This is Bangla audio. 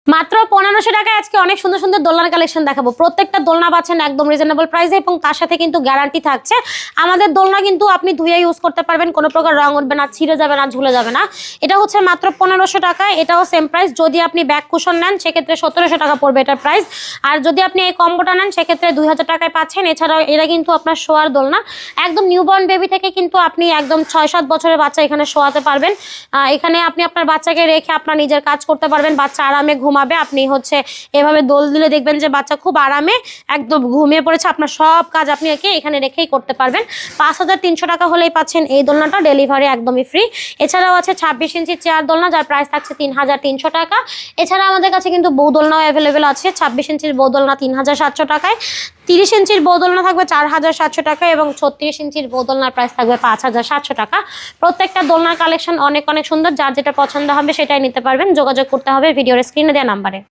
মাত্র 1500 টাকায় আজকে অনেক সুন্দর সুন্দর দোলনার কালেকশন দেখাবো। প্রত্যেকটা দোলনা পাচ্ছেন একদম রিজনেবল প্রাইসে এবং তার সাথে কিন্তু গ্যারান্টি থাকছে। আমাদের দোলনা কিন্তু আপনি ধুয়ে ইউজ করতে পারবেন, কোনো প্রকার রং উঠবে না, ছিঁড়ে যাবে না, ঝুলে যাবে না। এটা হচ্ছে মাত্র 1500 টাকায়। এটাও সেম প্রাইস। যদি আপনি ব্যাক কুশন নেন সেক্ষেত্রে 1700 টাকা পড়বে এটার প্রাইস। আর যদি আপনি এই কম্বোটা নেন সেক্ষেত্রে 2000 টাকায় পাচ্ছেন। এছাড়াও এরা কিন্তু আপনার শোয়ার দোলনা, একদম নিউবর্ন বেবি থেকে কিন্তু আপনি একদম 6-7 বছরের বাচ্চা এখানে শোয়াতে পারবেন। এখানে আপনি আপনার বাচ্চাকে রেখে আপনার নিজের কাজ করতে পারবেন, বাচ্চা আরামে ঘুমাবে। আপনি হচ্ছে এভাবে দোল দিলে দেখবেন যে বাচ্চা খুব আরামে একদম ঘুমিয়ে পড়েছে, আপনার সব কাজ আপনি এখানে রেখেই করতে পারবেন। 5300 টাকা হলেই পাচ্ছেন এই দোলনাটা, ডেলিভারি একদমই ফ্রি। এছাড়াও আছে 26 ইঞ্চি চেয়ার দোলনা, যার প্রাইস থাকছে 3300 টাকা। এছাড়া আমাদের কাছে কিন্তু বউ দোলনাও অ্যাভেলেবেল আছে। 26 ইঞ্চির বউ দোলনা 3700 টাকায়, 30 ইঞ্চির বউ দোলনা থাকবে 4700 টাকা এবং 36 ইঞ্চির বউ দোলনার প্রাইস থাকবে 5700 টাকা। প্রত্যেকটা দোলনার কালেকশন অনেক অনেক সুন্দর। যার যেটা পছন্দ হবে সেটাই নিতে পারবেন। যোগাযোগ করতে হবে ভিডিওর স্ক্রিনে দেওয়া নাম্বারে।